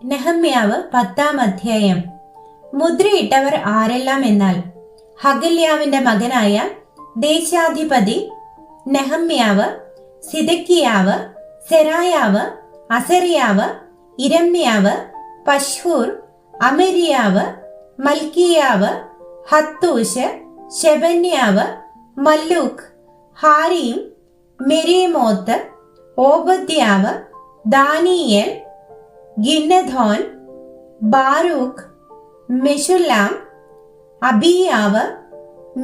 നെഹമ്യാവ് 10-ാം അധ്യായം. മുദ്രയിട്ടവർ ആരെല്ലാം എന്നാൽ, ഹഗല്യാവിന്റെ മകനായ ദേശാധിപതി നെഹമ്യാവ്, സിദക്കിയാവ്, സെരായാവ്, അസറിയാവ്, ഇരമ്യാവ്, പശ്ഹൂർ, അമര്യാവ്, മൽക്കിയാവ്, ഹത്തൂഷ്, ശെബന്യാവ്, മല്ലൂക്ക്, ഹാരീം, മെരീമോത്ത്, ഓബദ്യാവ്, ദാനിയേൽ, ഗിന്നഥോൻ, ബാരൂഖ്, മെശുല്ലാം, അബിയാവ്,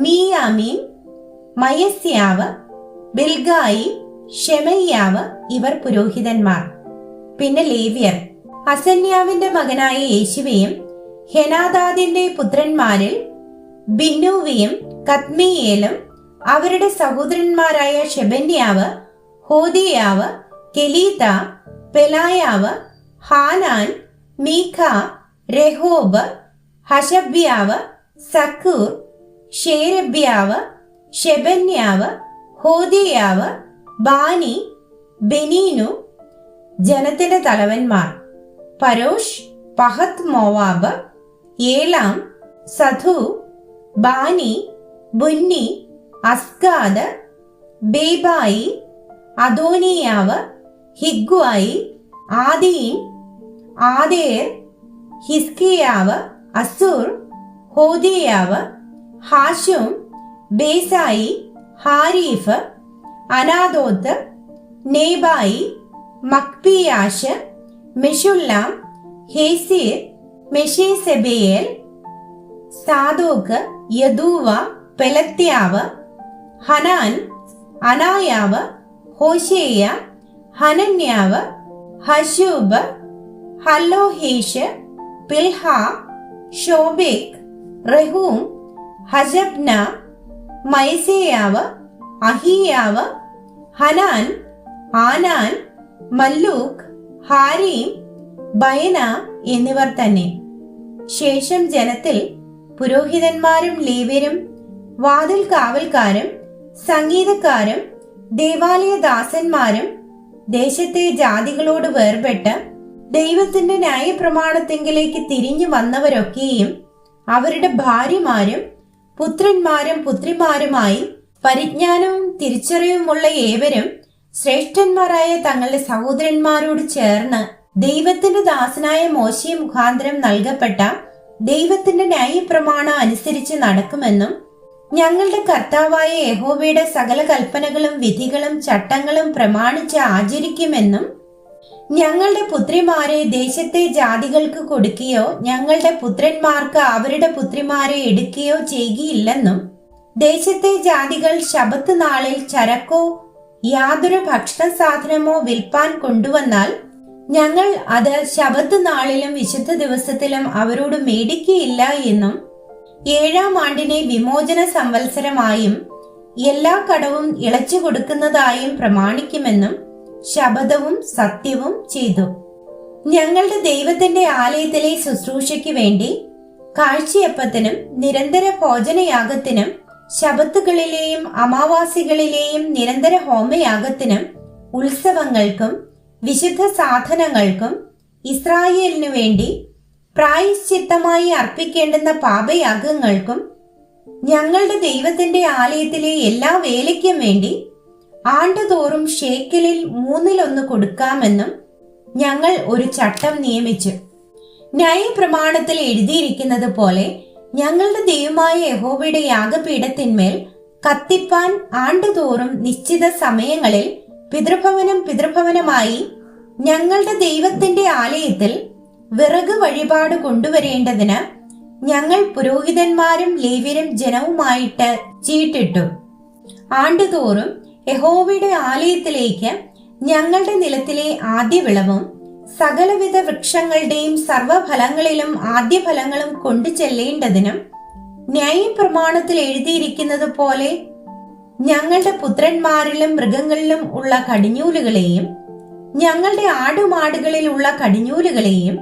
മീയാമീൻ, മയസ്യാവ്, ബിൽഗായി, ഷെമയ്യാവ് ഇവർ പുരോഹിതന്മാർ. പിന്നെ ലേവ്യർ അസന്യാവിന്റെ മകനായ യേശുവയും ഹെനാദാദിന്റെ പുത്രന്മാരിൽ ബിന്നൂവിയും കദ്മിയേലും അവരുടെ സഹോദരന്മാരായ ഷെബന്യാവ്, ഹോദിയാവ്, കെലീത, പെലായാവ്, ഹാനാൻ, മീഖ, രഹോബ്, ഹശബ്യാവ്, സക്കൂർ, ഷേരബ്യാവ്, ഷെബന്യാവ്, ഹോദിയാവ്, ബാനി, ബെനീനു ജനത്തിന്റെ തലവന്മാർ. പരോഷ്, പഹത് മോവാബ്, ഏലാം, Sadhu, Bani, ബുന്നി, അസ്ഗാദ്, ബേബായി, അദോനിയാവ്, ഹിഗ്വായി, ആദീൻ, ആദേർ, ഹിസ്കിയാവ്, Azure, ഹോദിയാവ്, ഹാശും, ബേസായി, ഹാരീഫ്, അനാദോത്ത്, നേബായി, മക്പിയാഷ്, മെഷുല്ലാം, Hezir, മെഷേസെബേൽ, Zadok, Jaddua, പെലത്യാവ്, ഹനാൻ, അനായാവ്, ഹോശേയ, ഹനന്യാവ്, ഹശൂബ്, ഹല്ലോഹേഷ്, പിൽഹ, ഷോബേക്, റഹൂം, ഹജബ്ന, മയസേയാവ്, അഹിയാവ്, ഹനാൻ, ആനാൻ, മല്ലൂക്ക്, ഹാരീം, ബയന എന്നിവർ തന്നെ. ശേഷം ജനത്തിൽ പുരോഹിതന്മാരും ലേവ്യരും വാതിൽ കാവൽക്കാരും സംഗീതക്കാരും ദേവാലയദാസന്മാരും ദേശത്തെ ജാതികളോട് വേർപെട്ട് ദൈവത്തിന്റെ ന്യായപ്രമാണത്തിങ്കിലേക്ക് തിരിഞ്ഞു വന്നവരൊക്കെയും അവരുടെ ഭാര്യമാരും പുത്രന്മാരും പുത്രിമാരുമായി പരിജ്ഞാനവും തിരിച്ചറിവുമുള്ള ഏവരും ശ്രേഷ്ഠന്മാരായ തങ്ങളുടെ സഹോദരന്മാരോട് ചേർന്ന് ദൈവത്തിന്റെ ദാസനായ മോശെ മുഖാന്തരം നൽകപ്പെട്ട ദൈവത്തിന്റെ ന്യായപ്രമാണം അനുസരിച്ച് നടക്കുമെന്നും ഞങ്ങളുടെ കർത്താവായ യഹോവയുടെ സകല കൽപ്പനകളും വിധികളും ചട്ടങ്ങളും പ്രമാണിച്ച് ആചരിക്കുമെന്നും ഞങ്ങളുടെ പുത്രിമാരെ ദേശത്തെ ജാതികൾക്ക് കൊടുക്കുകയോ ഞങ്ങളുടെ പുത്രന്മാർക്ക് അവരുടെ പുത്രിമാരെ എടുക്കുകയോ ചെയ്യുകയില്ലെന്നും ദേശത്തെ ജാതികൾ ശബത്ത് നാളിൽ ചരക്കോ യാതൊരു ഭക്ഷണ സാധനമോ വിൽപ്പാൻ കൊണ്ടുവന്നാൽ ഞങ്ങൾ അത് ശബത്ത് നാളിലും വിശുദ്ധ ദിവസത്തിലും അവരോട് മേടിക്കുകയില്ല എന്നും 7-ാം ആണ്ടിനെ വിമോചന സംവത്സരമായും എല്ലാ കടവും ഇളച്ചു കൊടുക്കുന്നതായും പ്രമാണിക്കുമെന്നും ശപഥവും സത്യവും ചെയ്തു. ഞങ്ങളുടെ ദൈവത്തിന്റെ ആലയത്തിലെ ശുശ്രൂഷയ്ക്ക് വേണ്ടി കാഴ്ചയപ്പത്തിനും നിരന്തര ഭോജനയാഗത്തിനും ശബത്തുകളിലെയും അമാവാസികളിലെയും നിരന്തര ഹോമയാഗത്തിനും ഉത്സവങ്ങൾക്കും വിശുദ്ധ സാധനങ്ങൾക്കും ഇസ്രായേലിനു വേണ്ടി പ്രായശ്ചിത്തമായി അർപ്പിക്കേണ്ടുന്ന പാപയാഗങ്ങൾക്കും ഞങ്ങളുടെ ദൈവത്തിന്റെ ആലയത്തിലെ എല്ലാ വേലയ്ക്കും വേണ്ടി ആണ്ടുതോറും ഷേക്കലിൽ 1/3 കൊടുക്കാമെന്നും ഞങ്ങൾ ഒരു ചട്ടം നിയമിച്ചു. ന്യായപ്രമാണത്തിൽ എഴുതിയിരിക്കുന്നത് പോലെ ഞങ്ങളുടെ ദൈവമായ യഹോവയുടെ യാഗപീഠത്തിന്മേൽ കത്തിപ്പാൻ ആണ്ടുതോറും നിശ്ചിത സമയങ്ങളിൽ പിതൃഭവനമായി ഞങ്ങളുടെ ദൈവത്തിന്റെ ആലയത്തിൽ വിറക് വഴിപാട് കൊണ്ടുവരേണ്ടതിന് ഞങ്ങൾ പുരോഹിതന്മാരും ലേവ്യരും ജനവുമായിട്ട് ചീട്ടിട്ടു. ആണ്ടുതോറും യഹോവയുടെ ആലയത്തിലേക്ക് ഞങ്ങളുടെ നിലത്തിലെ ആദ്യവിളവും സകലവിധ വൃക്ഷങ്ങളുടെയും സർവഫലങ്ങളിലും ആദ്യഫലങ്ങളും കൊണ്ടു ചെല്ലേണ്ടതിനും ന്യായപ്രമാണത്തിൽ എഴുതിയിരിക്കുന്നത് പോലെ ഞങ്ങളുടെ പുത്രന്മാരിലും മൃഗങ്ങളിലും ഉള്ള കടിഞ്ഞൂലുകളെയും ഞങ്ങളുടെ ആടുമാടുകളിലുള്ള കടിഞ്ഞൂലുകളെയും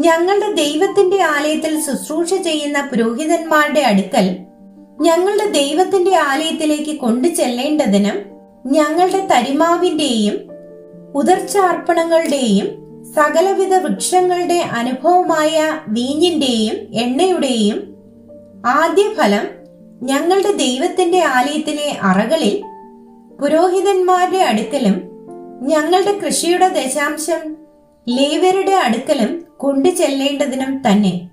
ഞങ്ങളുടെ ദൈവത്തിന്റെ ആലയത്തിൽ ശുശ്രൂഷ ചെയ്യുന്ന പുരോഹിതന്മാരുടെ അടുക്കൽ ഞങ്ങളുടെ ദൈവത്തിന്റെ ആലയത്തിലേക്ക് കൊണ്ടു ചെല്ലേണ്ടതിനും ഞങ്ങളുടെ തരിമാവിന്റെയും ഉദർച്ചാർപ്പണങ്ങളുടെയും സകലവിധ വൃക്ഷങ്ങളുടെ അനുഭവമായ വീഞ്ഞിന്റെയും എണ്ണയുടെയും ആദ്യഫലം ഞങ്ങളുടെ ദൈവത്തിന്റെ ആലയത്തിലെ അറകളിൽ പുരോഹിതന്മാരുടെ അടുക്കലും ഞങ്ങളുടെ കൃഷിയുടെ ദശാംശം ലേവ്യരുടെ അടുക്കലും കൊണ്ടു ചെല്ലേണ്ടതിനും തന്നെ.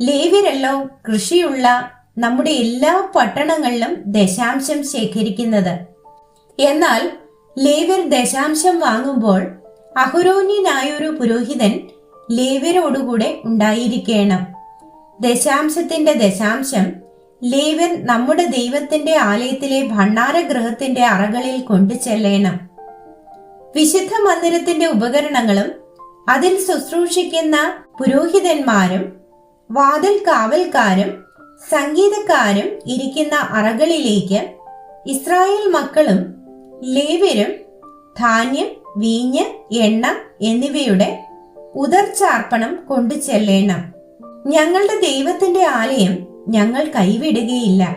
ലേവ്യരല്ലോ കൃഷിയുള്ള നമ്മുടെ എല്ലാ പട്ടണങ്ങളിലും ദശാംശം ശേഖരിക്കുന്നത്. എന്നാൽ ലേവ്യർ ദശാംശം വാങ്ങുമ്പോൾ അഹരോന്യനായൊരു പുരോഹിതൻ ലേവ്യരോടുകൂടെ ഉണ്ടായിരിക്കണം. ദശാംശത്തിന്റെ ദശാംശം ലേവ്യർ നമ്മുടെ ദൈവത്തിന്റെ ആലയത്തിലെ ഭണ്ഡാരഗൃഹത്തിന്റെ അറകളിൽ കൊണ്ടു ചെല്ലണം. വിശുദ്ധ മന്ദിരത്തിന്റെ ഉപകരണങ്ങളും അതിൽ ശുശ്രൂഷിക്കുന്ന പുരോഹിതന്മാരും വാതിൽ കാവൽക്കാരും സംഗീതക്കാരും ഇരിക്കുന്ന അറകളിലേക്ക് ഇസ്രായേൽ മക്കളും ലേവ്യരും ധാന്യം, വീഞ്ഞ്, എണ്ണ എന്നിവയുടെ ഉദർച്ചാർപ്പണം കൊണ്ടു ചെല്ലണം. ഞങ്ങളുടെ ദൈവത്തിന്റെ ആലയം ഞങ്ങൾ കൈവിടുകയില്ല.